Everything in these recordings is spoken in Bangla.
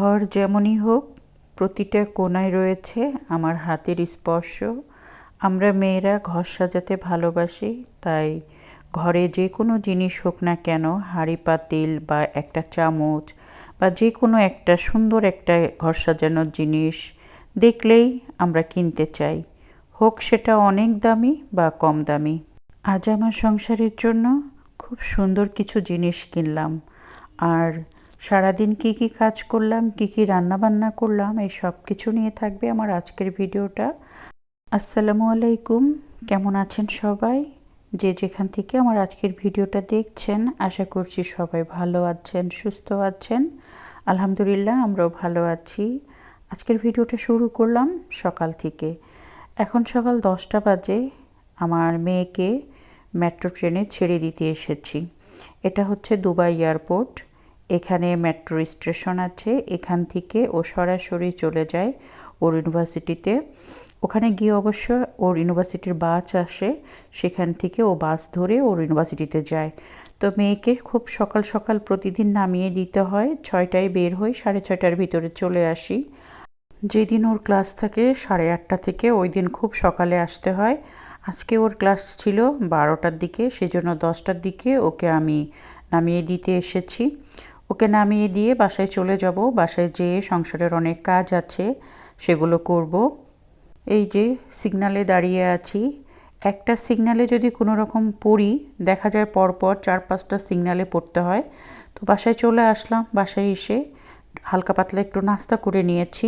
ঘর যেমনই হোক, প্রতিটা কোণায় রয়েছে আমার হাতের স্পর্শ। আমরা মেয়েরা ঘর সাজাতে ভালোবাসি, তাই ঘরে যে কোনো জিনিস হোক না কেন, হাঁড়ি পাতিল বা একটা চামচ বা যে কোনো একটা সুন্দর একটা ঘর সাজানোর জিনিস দেখলেই আমরা কিনতে চাই, হোক সেটা অনেক দামি বা কম দামি। আজ আমার সংসারের জন্য খুব সুন্দর কিছু জিনিস কিনলাম। আর সারাদিন কি কি কাজ করলাম, কি কি রান্নাবান্না করলাম, এই সব কিছু নিয়ে থাকবে আমার আজকের ভিডিওটা। আসসালামু আলাইকুম, কেমন আছেন সবাই? যে যেখান থেকে আমার আজকের ভিডিওটা দেখছেন, আশা করছি সবাই ভালো আছেন, সুস্থ আছেন। আলহামদুলিল্লাহ, আমরাও ভালো আছি। আজকের ভিডিওটা শুরু করলাম সকাল থেকে। এখন সকাল 10টা বাজে। আমার মেয়েকে মেট্রো ট্রেনে ছেড়ে দিতে এসেছি। এটা হচ্ছে দুবাই এয়ারপোর্ট। এখানে মেট্রো স্টেশন আছে, এখান থেকে ও সরাসরি চলে যায় ওর ইউনিভার্সিটিতে। ওখানে গিয়ে অবশ্য ওর ইউনিভার্সিটির বাস আসে, সেখান থেকে ও বাস ধরে ওর ইউনিভার্সিটিতে যায়। তো মেয়েকে খুব সকাল সকাল প্রতিদিন নামিয়ে দিতে হয়। 6টায় বের হই, 6:30টার ভিতরে চলে আসি। যেদিন ওর ক্লাস থাকে 8:30 থেকে, ওই দিন খুব সকালে আসতে হয়। আজকে ওর ক্লাস ছিল 12টার দিকে, সেজন্য 10টার দিকে ওকে আমি নামিয়ে দিতে এসেছি। ওকে নামিয়ে দিয়ে বাসায় চলে যাব। বাসায় যেয়ে সংসারের অনেক কাজ আছে, সেগুলো করব। এই যে সিগনালে দাঁড়িয়ে আছি, একটা সিগনালে যদি কোনো রকম পড়ি, দেখা যায় পরপর 4-5টা সিগনালে পড়তে হয়। তো বাসায় চলে আসলাম। বাসায় এসে হালকা পাতলা একটু নাস্তা করে নিয়েছি।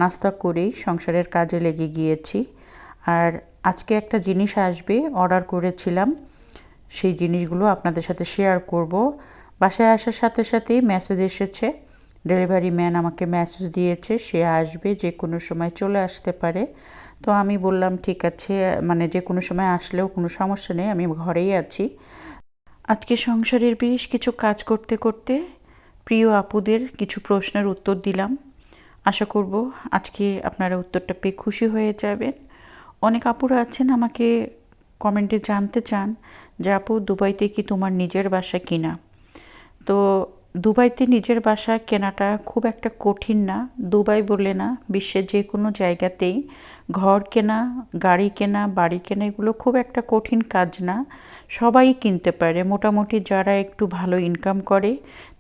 নাস্তা করেই সংসারের কাজে লেগে গিয়েছি। আর আজকে একটা জিনিস আসবে, অর্ডার করেছিলাম, সেই জিনিসগুলো আপনাদের সাথে শেয়ার করব। বাসায় আসার সাথে সাথেই মেসেজ এসেছে, ডেলিভারি ম্যান আমাকে মেসেজ দিয়েছে সে আসবে, যে কোনো সময় চলে আসতে পারে। তো আমি বললাম ঠিক আছে, মানে যে কোনো সময় আসলেও কোনো সমস্যা নেই, আমি ঘরেই আছি। আজকে সংসারের বেশ কিছু কাজ করতে করতে প্রিয় আপুদের কিছু প্রশ্নের উত্তর দিলাম। আশা করব আজকে আপনারা উত্তরটা পেয়ে খুশি হয়ে যাবেন। অনেক আপুরা আছেন আমাকে কমেন্টে জানতে চান যে আপু, দুবাইতে কি তোমার নিজের বাসা কিনা? তো দুবাইতে নিজের বাসা কেনাটা খুব একটা কঠিন না। দুবাই বলে না, বিশ্বের যে কোনো জায়গাতেই ঘর কেনা, গাড়ি কেনা, বাড়ি কেনা এগুলো খুব একটা কঠিন কাজ না। সবাই কিনতে পারে। মোটামুটি যারা একটু ভালো ইনকাম করে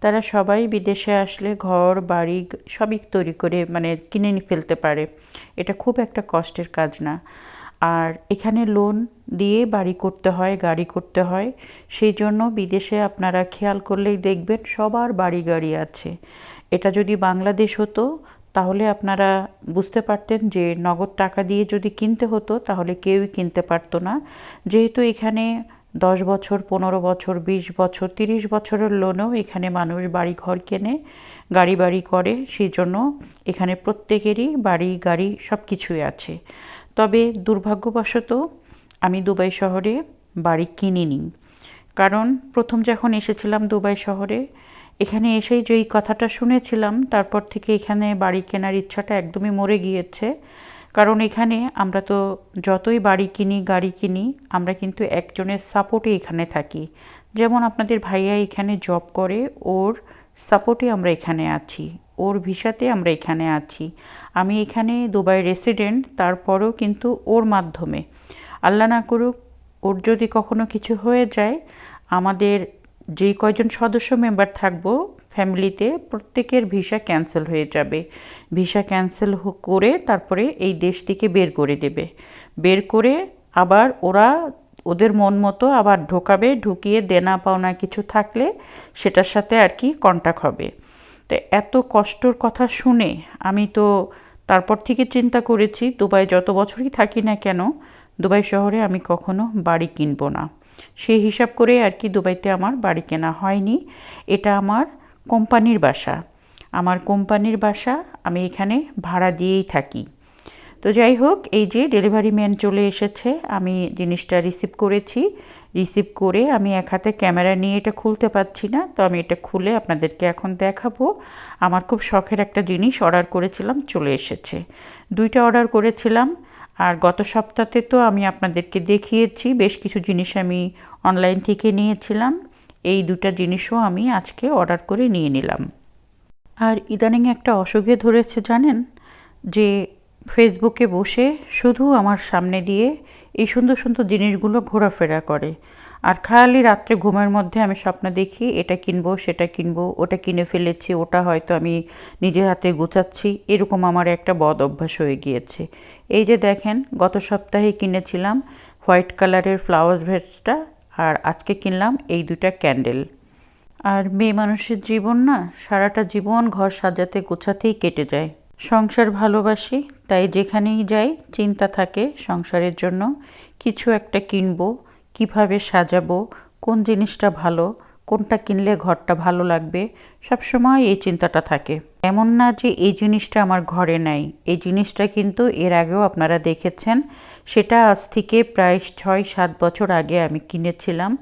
তারা সবাই বিদেশে আসলে ঘর বাড়ি সবই তৈরি করে মানে কিনে ফেলতে পারে। এটা খুব একটা কষ্টের কাজ না। আর এখানে লোন দিয়ে বাড়ি করতে হয়, গাড়ি করতে হয়। সেই জন্য বিদেশে আপনারা খেয়াল করলেই দেখবেন সবার বাড়ি গাড়ি আছে। এটা যদি বাংলাদেশ হতো তাহলে আপনারা বুঝতে পারতেন যে নগদ টাকা দিয়ে যদি কিনতে হতো তাহলে কেউই কিনতে পারতো না। যেহেতু এখানে 10 বছর, 15 বছর, 20 বছর, 30 বছরের লোনেও এখানে মানুষ বাড়ি ঘর কেনে, গাড়ি বাড়ি করে, সেই জন্য এখানে প্রত্যেকেরই বাড়ি গাড়ি সব কিছুই আছে। তবে দুর্ভাগ্যবশত আমি দুবাই শহরে বাড়ি কিনিনি। কারণ প্রথম যখন এসেছিলাম দুবাই শহরে, এখানে এসেই যেই কথাটা শুনেছিলাম, তারপর থেকে এখানে বাড়ি কেনার ইচ্ছাটা একদমই মরে গিয়েছে। কারণ এখানে আমরা তো যতই বাড়ি কিনি, গাড়ি কিনি, আমরা কিন্তু একজনের সাপোর্টে এখানে থাকি। যেমন আপনাদের ভাইয়া এখানে জব করে, ওর সাপোর্টে আমরা এখানে আছি, ওর ভিসাতে আমরা এখানে আছি। আমি এখানে দুবাই রেসিডেন্ট, তারপরেও কিন্তু ওর মাধ্যমে, আল্লাহ না করুক ওর যদি কখনো কিছু হয়ে যায়, আমাদের যেই কয়জন সদস্য মেম্বার থাকবো ফ্যামিলিতে, প্রত্যেকের ভিসা ক্যান্সেল হয়ে যাবে। ভিসা ক্যান্সেল করে তারপরে এই দেশ থেকে বের করে দেবে। বের করে আবার ওরা ওদের মন মতো আবার ঢোকাবে, ঢুকিয়ে দেনা পাওনা কিছু থাকলে সেটার সাথে আর কি কন্টাক্ট হবে। তো এত কষ্টর কথা শুনে আমি তো তারপর থেকে চিন্তা করেছি, দুবাই যত বছরই থাকি না কেন, দুবাই শহরে আমি কখনো বাড়ি কিনবো না। সেই হিসাব করে আর কি দুবাইতে আমার বাড়ি কেনা হয়নি। এটা আমার কোম্পানির বাসা। আমার কোম্পানির বাসা, আমি এখানে ভাড়া দিয়েই থাকি। তো যাই হোক, এই যে ডেলিভারি ম্যান চলে এসেছে, আমি জিনিসটা রিসিভ করেছি। রিসিভ করে আমি এক হাতে ক্যামেরা নিয়ে এটা খুলতে পারছি না, তো আমি এটা খুলে আপনাদেরকে এখন দেখাবো। আমার খুব শখের একটা জিনিস অর্ডার করেছিলাম, চলে এসেছে। 2টা অর্ডার করেছিলাম। আর গত সপ্তাহে তো আমি আপনাদেরকে দেখিয়েছি বেশ কিছু জিনিস আমি অনলাইন থেকে নিয়েছিলাম। এই 2টা জিনিসও আমি আজকে অর্ডার করে নিয়ে নিলাম। আর ইদানিং একটা অসুখে ধরেছে জানেন, যে ফেসবুকে বসে শুধু আমার সামনে দিয়ে এই সুন্দর সুন্দর জিনিসগুলো ঘোরাফেরা করে। আর খালি রাত্রে ঘুমের মধ্যে আমি স্বপ্ন দেখি এটা কিনবো, সেটা কিনবো, ওটা কিনে ফেলেছি, ওটা হয়তো আমি নিজের হাতে গোছাচ্ছি। এরকম আমার একটা বদ অভ্যাস হয়ে গিয়েছে। এই যে দেখেন, গত সপ্তাহে কিনেছিলাম হোয়াইট কালারের ফ্লাওয়ার ভেসটা, আর আজকে কিনলাম এই দুটা ক্যান্ডেল। আর মেয়ে মানুষের জীবন না, সারাটা জীবন ঘর সাজাতে গোছাতেই কেটে যায়। সংসার ভালোবাসি, তাই যেখানেই যাই চিন্তা থাকে সংসারের জন্য কিছু একটা কিনবো, কিভাবে সাজাবো, কোন জিনিসটা ভালো, কোনটা কিনলে ঘরটা ভালো লাগবে, সবসময় এই চিন্তাটা থাকে। এমন না যে এই জিনিসটা আমার ঘরে নাই, এই জিনিসটা কিন্তু এর আগেও আপনারা দেখেছেন। সেটা আজ থেকে প্রায় 6-7 বছর আগে আমি কিনেছিলাম।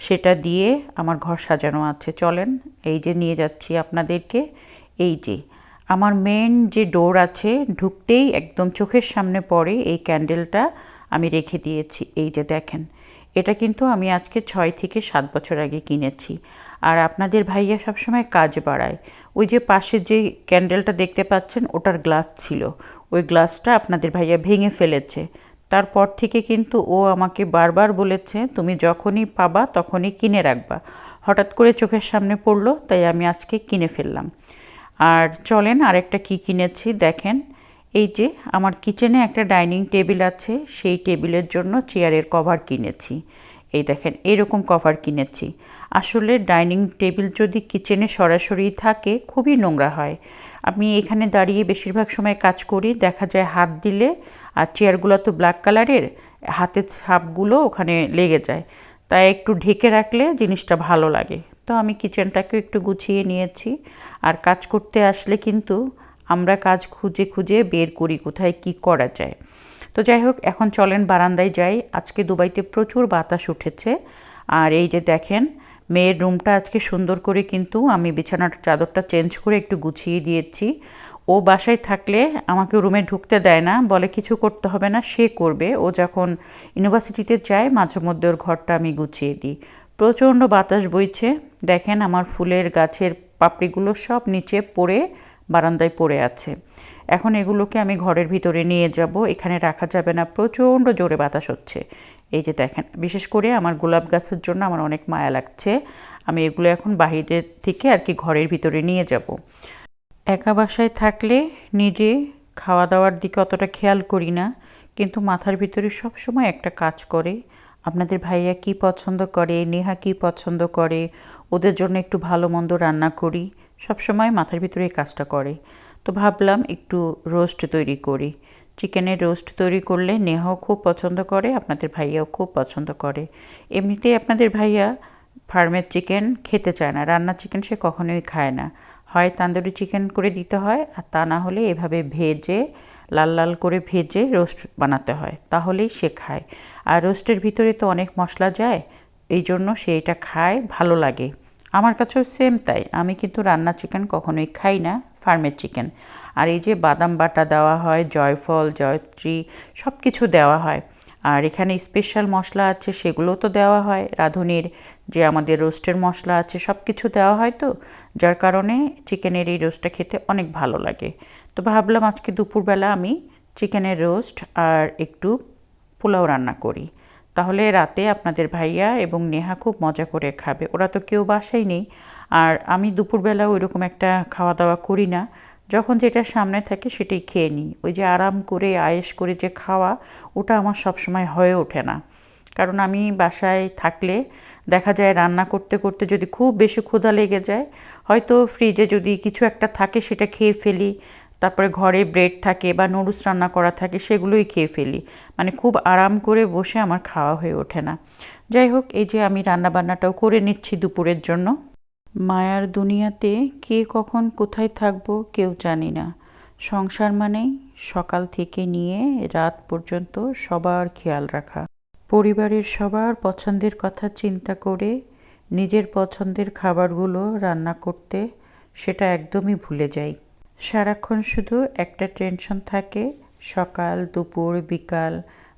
সেটা দিয়ে আমার ঘর সাজানো আছে। চলেন এই যে নিয়ে যাচ্ছি আপনাদেরকে। এই যে আমার মেন যে ডোর আছে, ঢুকতেই একদম চোখের সামনে পড়ে এই ক্যান্ডেলটা আমি রেখে দিয়েছি। এই যে দেখেন, এটা কিন্তু আমি আজকে 6 থেকে 7 বছর আগে কিনেছি। আর আপনাদের ভাইয়া সবসময় কাজ বাড়ায়। ওই যে পাশে যে ক্যান্ডেলটা দেখতে পাচ্ছেন, ওটার গ্লাস ছিল, ওই গ্লাসটা আপনাদের ভাইয়া ভেঙে ফেলেছে। তারপর থেকে কিন্তু ও আমাকে বারবার বলেছে তুমি যখনই পাবা তখনই কিনে রাখবা। হঠাৎ করে চোখের সামনে পড়লো, তাই আমি আজকে কিনে ফেললাম। আর চলেন আরেকটা কি কিনেছি দেখেন। এই যে আমার কিচেনে একটা ডাইনিং টেবিল আছে, সেই টেবিলের জন্য চেয়ারের কভার কিনেছি। এই দেখেন এরকম কভার কিনেছি। আসলে ডাইনিং টেবিল যদি কিচেনে সরাসরি থাকে খুবই নোংরা হয়। আমি এখানে দাঁড়িয়ে বেশিরভাগ সময় কাজ করি, দেখা যায় হাত দিলে, আর চেয়ারগুলো তো ব্ল্যাক কালারের, হাতের ছাপগুলো ওখানে লেগে যায়। তাই একটু ঢেকে রাখলে জিনিসটা ভালো লাগে। তো আমি কিচেনটাকেও একটু গুছিয়ে নিয়েছি। আর কাজ করতে আসলে কিন্তু আমরা কাজ খুঁজে খুঁজে বের করি কোথায় কি করা যায়। তো যাই হোক, এখন চলেন বারান্দায় যাই। আজকে দুবাইতে প্রচুর বাতাস উঠেছে। আর এই যে দেখেন, মেয়ের রুমটা আজকে সুন্দর করে কিন্তু আমি বিছানার চাদরটা চেঞ্জ করে একটু গুছিয়ে দিয়েছি। ও বাসায় থাকলে আমাকে রুমে ঢুকতে দেয় না, বলে কিছু করতে হবে না, সে করবে। ও যখন ইউনিভার্সিটিতে যায় মাঝে মধ্যে ওর ঘরটা আমি গুছিয়ে দিই। প্রচণ্ড বাতাস বইছে, দেখেন আমার ফুলের গাছের পাপড়িগুলো সব নিচে পড়ে বারান্দায় পড়ে আছে। এখন এগুলোকে আমি ঘরের ভিতরে নিয়ে যাব, এখানে রাখা যাবে না, প্রচণ্ড জোরে বাতাস হচ্ছে। এই যে দেখেন, বিশেষ করে আমার গোলাপ গাছের জন্য আমার অনেক মায়া লাগছে। আমি এগুলো এখন বাহিরের থেকে আর কি ঘরের ভিতরে নিয়ে যাব। একা বাসায় থাকলে নিজে খাওয়া দাওয়ার দিকে অতটা খেয়াল করি না, কিন্তু মাথার ভিতরে সব সময় একটা কাজ করে। আপনাদের ভাইয়া কি পছন্দ করে, নেহা কি পছন্দ করে, ওদের জন্য একটু ভালো মন্দ রান্না করি, সব সময় মাথার ভিতরে এই কাজটা করে। তো ভাবলাম একটু রোস্ট তৈরি করি। চিকেনের রোস্ট তৈরি করলে নেহাও খুব পছন্দ করে, আপনাদের ভাইয়াও খুব পছন্দ করে। এমনিতেই আপনাদের ভাইয়া ফার্মের চিকেন খেতে চায় না, রান্না চিকেন সে কখনোই খায় না। হয় তান্দুরি চিকেন করে দিতে হয়, আর তা না হলে এভাবে ভেজে, লাল লাল করে ভেজে রোস্ট বানাতে হয়, তাহলেই সে খায়। আর রোস্টের ভিতরে তো অনেক মশলা যায়, এই জন্য সে এটা খায়, ভালো লাগে। আমার কাছেও সেম তাই, আমি কিন্তু রান্না চিকেন কখনোই খাই না, ফার্মের চিকেন। আর এই যে বাদাম বাটা দেওয়া হয়, জয়ফল, জয়ত্রী, সব কিছু দেওয়া হয়। আর এখানে স্পেশাল মশলা আছে, সেগুলোও তো দেওয়া হয়। রাঁধুনির যে আমাদের রোস্টের মশলা আছে, সব কিছু দেওয়া হয়, তো যার কারণে চিকেনের এই রোস্টটা খেতে অনেক ভালো লাগে। তো ভাবলাম আজকে দুপুরবেলা আমি চিকেনের রোস্ট আর একটু পোলাও রান্না করি, তাহলে রাতে আপনাদের ভাইয়া এবং নেহা খুব মজা করে খাবে। ওরা তো কেউ বাসায় নেই, আর আমি দুপুরবেলা ওইরকম একটা খাওয়া দাওয়া করি না। যখন যেটা সামনে থাকে সেটাই খেয়ে নিই। ওই যে আরাম করে আয়েশ করে যে খাওয়া, ওটা আমার সবসময় হয়ে ওঠে না। কারণ আমি বাসায় থাকলে দেখা যায় রান্না করতে করতে যদি খুব বেশি ক্ষুধা লেগে যায়, হয়তো ফ্রিজে যদি কিছু একটা থাকে সেটা খেয়ে ফেলি, তারপরে ঘরে ব্রেড থাকে বা নুডলস রান্না করা থাকে, সেগুলোই খেয়ে ফেলি। মানে খুব আরাম করে বসে আমার খাওয়া হয়ে ওঠে না। যাই হোক, এই যে আমি রান্না বান্নাটাও করে নিচ্ছি দুপুরের জন্য। মায়ার দুনিয়াতে কে কখন কোথায় থাকবো কেউ জানি না। সংসার মানেই সকাল থেকে নিয়ে রাত পর্যন্ত সবার খেয়াল রাখা, পরিবারের সবার পছন্দের কথা চিন্তা করে নিজের পছন্দের খাবারগুলো রান্না করতে, সেটা একদমই ভুলে যাই। সারাক্ষণ শুধু একটা টেনশন থাকে, সকাল দুপুর বিকাল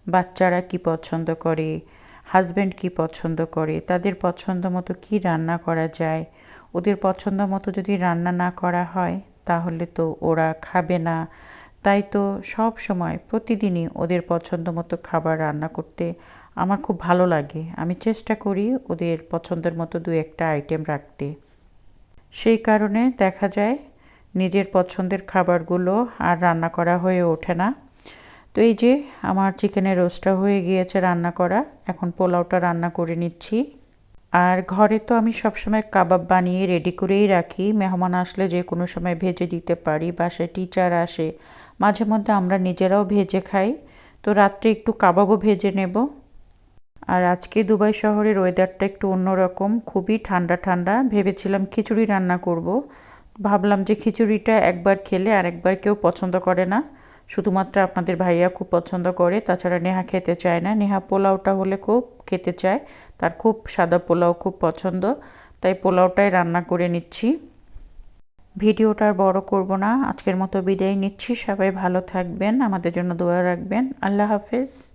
বাচ্চারা কি পছন্দ করে, হাজব্যান্ড কি পছন্দ করে, তাদের পছন্দ মতো কী রান্না করা যায়। ওদের পছন্দ মতো যদি রান্না না করা হয় তাহলে তো ওরা খাবে না। তাই তো সব সময় প্রতিদিনই ওদের পছন্দ মতো খাবার রান্না করতে আমার খুব ভালো লাগে। আমি চেষ্টা করি ওদের পছন্দের মতো দু একটা আইটেম রাখতে। সেই কারণে দেখা যায় নিজের পছন্দের খাবারগুলো আর রান্না করা হয়ে ওঠে না। তো এই যে আমার চিকেনের রোস্টটা হয়ে গিয়েছে রান্না করা, এখন পোলাওটা রান্না করে নিচ্ছি। আর ঘরে তো আমি সবসময় কাবাব বানিয়ে রেডি করেই রাখি, মেহমান আসলে যে কোনো সময় ভেজে দিতে পারি। বাসায় টিচার আসে, মাঝে মধ্যে আমরা নিজেরাও ভেজে খাই। তো রাত্রে একটু কাবাবও ভেজে নেব। আর আজকে দুবাই শহরের ওয়েদারটা একটু অন্যরকম, খুবই ঠান্ডা ঠান্ডা। ভেবেছিলাম খিচুড়ি রান্না করব, ভাবলাম যে খিচুড়িটা একবার খেলে আরেকবার কেউ পছন্দ করে না, শুধুমাত্র আপনাদের ভাইয়া খুব পছন্দ করে, তাছাড়া নেহা খেতে চায় না। নেহা পোলাওটা হলে খুব খেতে চায়, তার খুব সাদা পোলাও খুব পছন্দ, তাই পোলাওটাই রান্না করে নিচ্ছি। ভিডিওটা আর বড় করব না, আজকের মতো বিদায় নিচ্ছি। সবাই ভালো থাকবেন, আমাদের জন্য দোয়া রাখবেন। আল্লাহ হাফেজ।